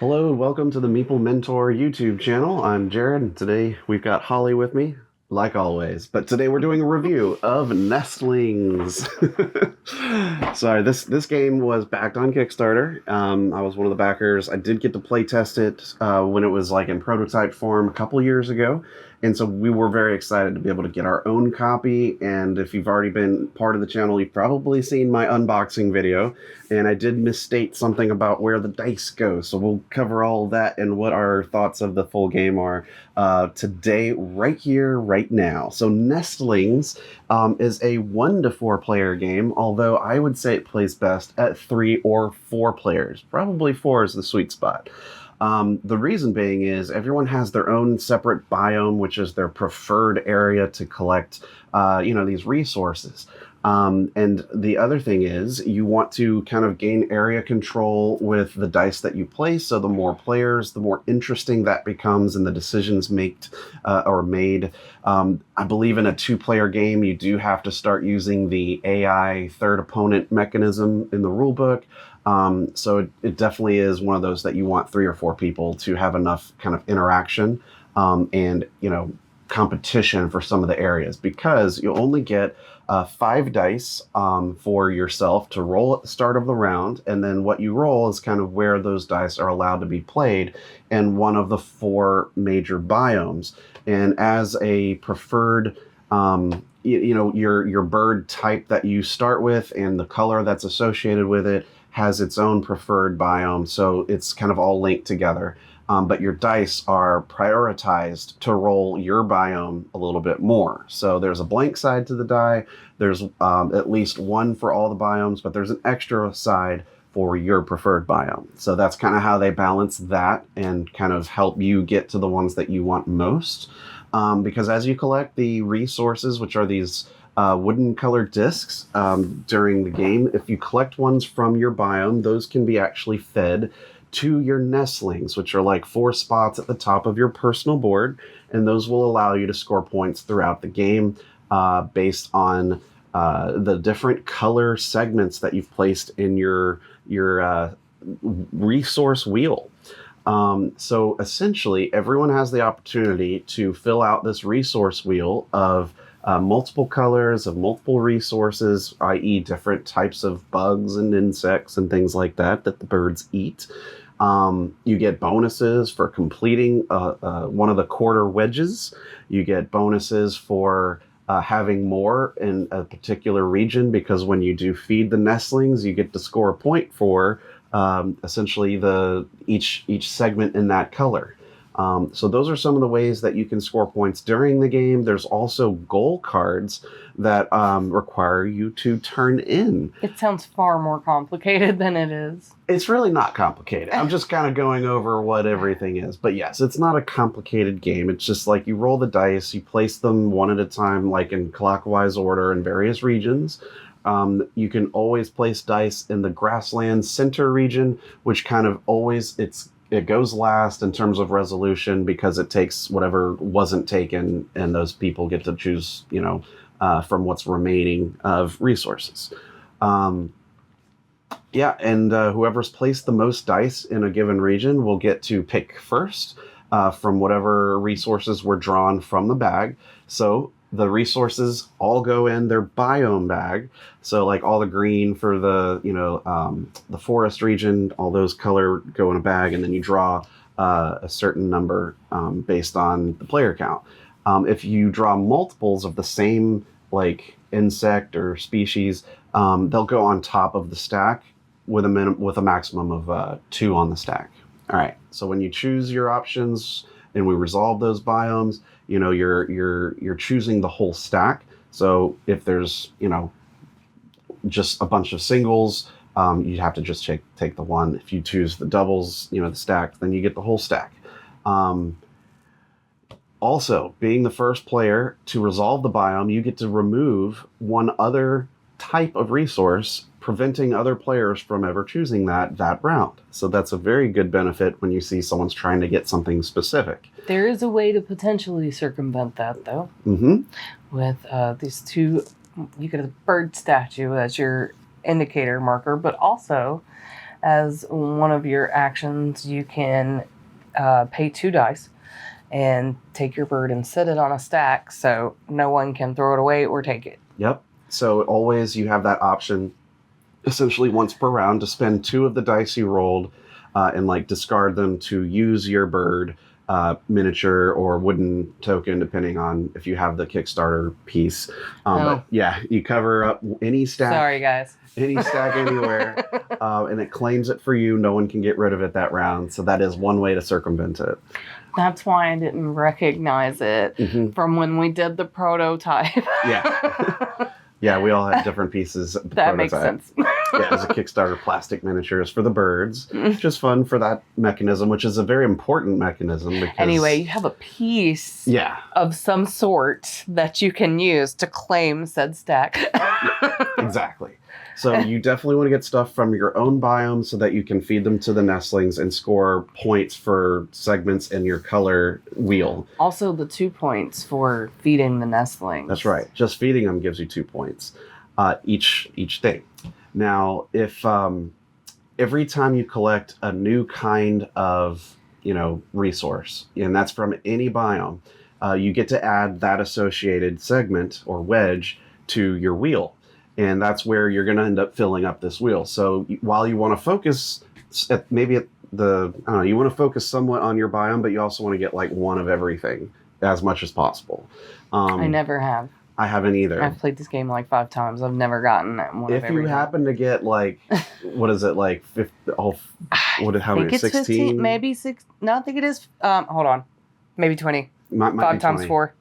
Hello and welcome to the Meeple Mentor YouTube channel. I'm Jared, and today we've got Holly with me, like always. But today we're doing a review of Nestlings. Sorry, this game was backed on Kickstarter. I was one of the backers. I did get to play test it when it was like in prototype form a couple years ago. And so we were very excited to be able to get our own copy. And if you've already been part of the channel, you've probably seen my unboxing video. And I did misstate something about where the dice go. So we'll cover all of that and what our thoughts of the full game are today, right here, right now. So Nestlings is a 1 to 4 player game, although I would say it plays best at 3 or 4 players. Probably 4 is the sweet spot. The reason being is everyone has their own separate biome, which is their preferred area to collect, these resources. And the other thing is you want to kind of gain area control with the dice that you place. So the more players, the more interesting that becomes and the decisions made. I believe in a 2-player game, you do have to start using the AI third opponent mechanism in the rulebook. So it definitely is one of those that you want 3 or 4 people to have enough kind of interaction and competition for some of the areas, because you only get 5 dice for yourself to roll at the start of the round, and then what you roll is kind of where those dice are allowed to be played in one of the 4 major biomes. And as a preferred your bird type that you start with and the color that's associated with it has its own preferred biome, so it's kind of all linked together. But your dice are prioritized to roll your biome a little bit more. So there's a blank side to the die. There's at least one for all the biomes, but there's an extra side for your preferred biome. So that's kind of how they balance that and kind of help you get to the ones that you want most. Because as you collect the resources, which are these wooden colored discs during the game, if you collect ones from your biome, those can be actually fed to your nestlings, which are like 4 spots at the top of your personal board, and those will allow you to score points throughout the game based on the different color segments that you've placed in your resource wheel. So essentially, everyone has the opportunity to fill out this resource wheel of multiple colors, of multiple resources, i.e. different types of bugs and insects and things like that the birds eat. You get bonuses for completing one of the quarter wedges. You get bonuses for having more in a particular region, because when you do feed the nestlings, you get to score a point for essentially each segment in that color. So those are some of the ways that you can score points during the game. There's also goal cards that require you to turn in. It sounds far more complicated than it is. It's really not complicated. I'm just kind of going over what everything is. But yes, it's not a complicated game. It's just like you roll the dice, you place them one at a time, like in clockwise order in various regions. You can always place dice in the grassland center region, which kind of always it goes last in terms of resolution, because it takes whatever wasn't taken, and those people get to choose, from what's remaining of resources. Whoever's placed the most dice in a given region will get to pick first from whatever resources were drawn from the bag. So the resources all go in their biome bag. So like all the green for the forest region, all those color go in a bag, and then you draw a certain number based on the player count. If you draw multiples of the same like insect or species, they'll go on top of the stack with a maximum of 2 on the stack. All right. So when you choose your options and we resolve those biomes, you're choosing the whole stack. So if there's just a bunch of singles, you have to just take the one. If you choose the doubles, the stack, then you get the whole stack. Also, being the first player to resolve the biome, you get to remove one other type of resource, preventing other players from ever choosing that round. So that's a very good benefit when you see someone's trying to get something specific. There is a way to potentially circumvent that, though. Mm-hmm. With these 2, you get a bird statue as your indicator marker, but also as one of your actions, you can pay 2 dice and take your bird and set it on a stack so no one can throw it away or take it. Yep. So always you have that option, essentially once per round, to spend 2 of the dice you rolled and like discard them to use your bird miniature or wooden token, depending on if you have the Kickstarter piece. But yeah, you cover up any stack. Sorry, guys. Any stack anywhere, and it claims it for you. No one can get rid of it that round. So that is one way to circumvent it. That's why I didn't recognize it from when we did the prototype. Yeah. Yeah, we all had different pieces of the that prototype. makes sense. Yeah, as a Kickstarter, plastic miniatures for the birds. Just fun for that mechanism, which is a very important mechanism. Because, anyway, you have a piece of some sort that you can use to claim said stack. Exactly. So you definitely want to get stuff from your own biome so that you can feed them to the nestlings and score points for segments in your color wheel. Also, the 2 points for feeding the nestlings. That's right. Just feeding them gives you 2 points each day. Now, if every time you collect a new kind of resource, and that's from any biome, you get to add that associated segment or wedge to your wheel. And that's where you're going to end up filling up this wheel. So while you want to focus you want to focus somewhat on your biome, but you also want to get like one of everything as much as possible. I never have. I haven't either. I've played this game like 5 times. I've never gotten one of everything. If you happen to get like, what is it, like, how many, 16? 15, maybe 6. No, I think it is, hold on, maybe 20. Might 5 be times 20. 4.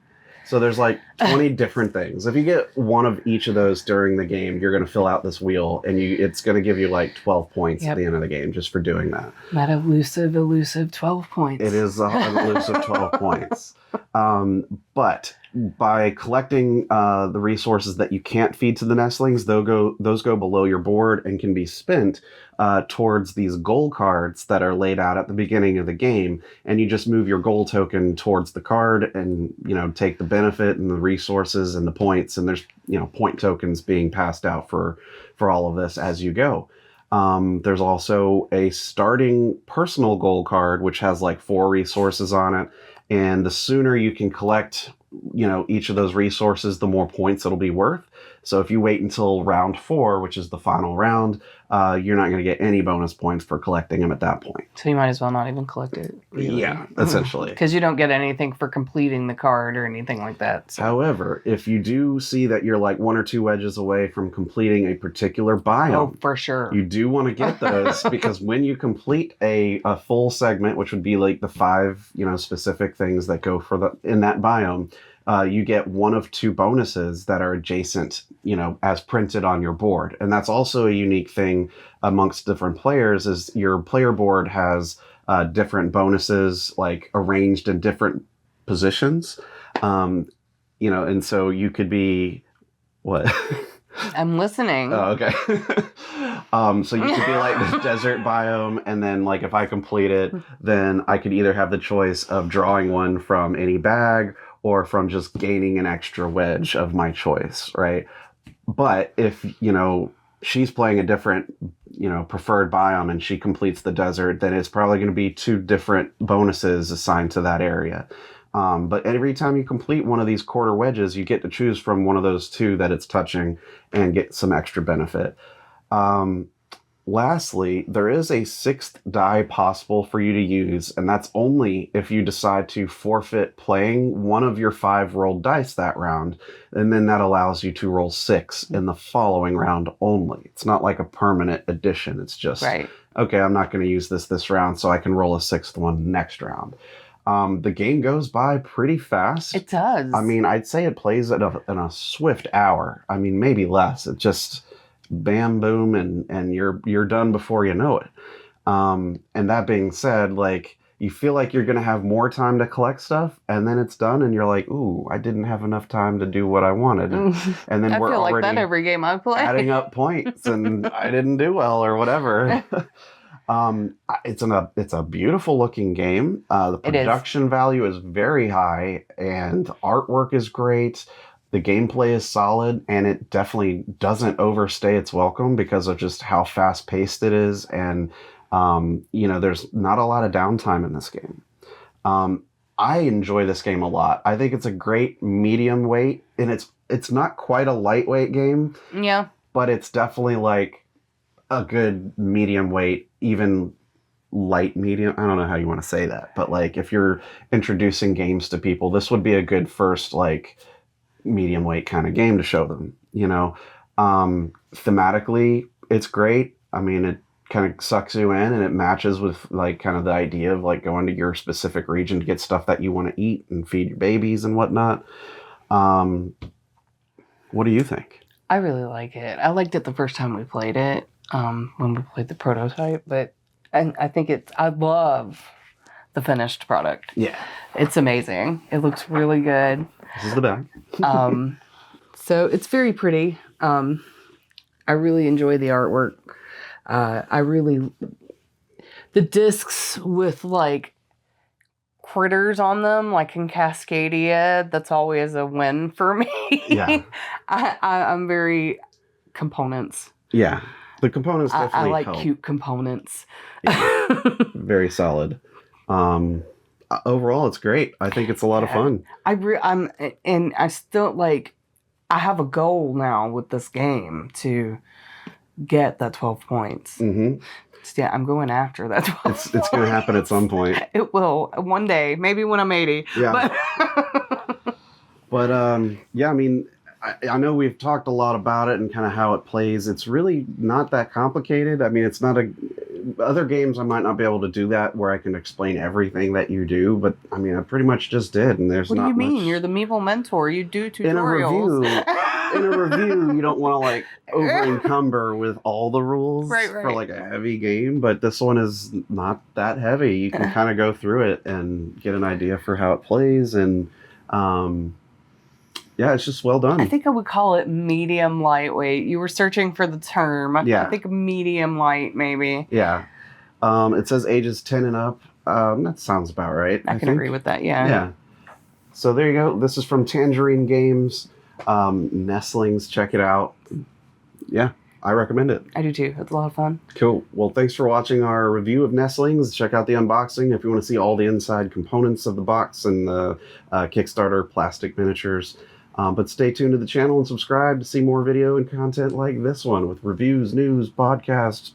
So there's like 20 different things. If you get one of each of those during the game, you're going to fill out this wheel, and it's going to give you like 12 points at the end of the game just for doing that. That elusive 12 points. It is an elusive 12 points. But by collecting the resources that you can't feed to the nestlings, those go below your board and can be spent towards these goal cards that are laid out at the beginning of the game. And you just move your goal token towards the card and, take the benefit and the resources and the points. And there's, point tokens being passed out for all of this as you go. There's also a starting personal goal card, which has like 4 resources on it. And the sooner you can collect, each of those resources, the more points it'll be worth. So if you wait until round 4, which is the final round, you're not going to get any bonus points for collecting them at that point. So you might as well not even collect it. Really. Yeah, essentially. Because you don't get anything for completing the card or anything like that. So. However, if you do see that you're like 1 or 2 wedges away from completing a particular biome, oh, for sure, you do want to get those because when you complete a full segment, which would be like the 5 specific things that go in that biome, you get 1 of 2 bonuses that are adjacent, as printed on your board. And that's also a unique thing amongst different players is your player board has different bonuses like arranged in different positions. And so you could be what? I'm listening. Oh, okay. So you could be like this desert biome, and then like if I complete it, then I could either have the choice of drawing one from any bag or from just gaining an extra wedge of my choice, right? But if, she's playing a different, preferred biome and she completes the desert, then it's probably going to be 2 different bonuses assigned to that area. But every time you complete one of these quarter wedges, you get to choose from one of those 2 that it's touching and get some extra benefit. Lastly, there is a 6th die possible for you to use, and that's only if you decide to forfeit playing one of your 5 rolled dice that round, and then that allows you to roll 6 in the following round only. It's not like a permanent addition. It's just, okay, I'm not going to use this round, so I can roll a 6th one next round. The game goes by pretty fast. It does. I mean, I'd say it plays in a swift hour. I mean, maybe less. It just... bam, boom, and you're done before you know it. And that being said, like you feel like you're going to have more time to collect stuff, and then it's done, and you're like, ooh, I didn't have enough time to do what I wanted. And then I we're feel already like that every game I play. adding up points, and I didn't do well or whatever. It's a beautiful looking game. The production value is very high, and the artwork is great. The gameplay is solid, and it definitely doesn't overstay its welcome because of just how fast paced it is. And, there's not a lot of downtime in this game. I enjoy this game a lot. I think it's a great medium weight, and it's not quite a lightweight game. Yeah. But it's definitely like a good medium weight, even light medium. I don't know how you want to say that, but like if you're introducing games to people, this would be a good first like medium weight kind of game to show them. Thematically, it's great. I mean, it kind of sucks you in, and it matches with like kind of the idea of like going to your specific region to get stuff that you want to eat and feed your babies and whatnot. What do you think? I really like it. I liked it the first time we played it, when we played the prototype, and I think I love the finished product. Yeah. It's amazing. It looks really good. This is the back. So it's very pretty. I really enjoy the artwork. The discs with like critters on them, like in Cascadia, that's always a win for me. Yeah. I'm very components. Yeah. The components I definitely like help. cute components. Yeah. Very solid. Overall, it's great. I think it's a lot of fun. I still like. I have a goal now with this game to get that 12 points. Mm-hmm. Yeah, I'm going after that 12 It's going to happen at some point. It will one day, maybe when I'm 80. Yeah. But I mean, I know we've talked a lot about it and kind of how it plays. It's really not that complicated. I mean, it's not other games I might not be able to do that where I can explain everything that you do, but I mean, I pretty much just did, and there's what not do you mean? much. You're the Meeple mentor. You do tutorials. In a review, you don't want to like over encumber with all the rules Right. for like a heavy game, but this one is not that heavy. You can kind of go through it and get an idea for how it plays, and yeah, it's just well done. I think I would call it medium lightweight. You were searching for the term. Yeah. I think medium light, maybe. Yeah. It says ages 10 and up. That sounds about right. I can agree with that, yeah. Yeah. So there you go. This is from Tangerine Games. Nestlings, check it out. Yeah, I recommend it. I do too. It's a lot of fun. Cool. Well, thanks for watching our review of Nestlings. Check out the unboxing if you want to see all the inside components of the box and the Kickstarter plastic miniatures. But stay tuned to the channel and subscribe to see more video and content like this one with reviews, news, podcasts,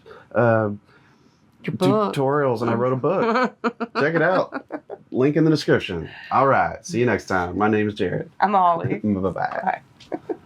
tutorials, and I wrote a book. Check it out. Link in the description. All right. See you next time. My name is Jared. I'm Ollie. Bye-bye. Bye.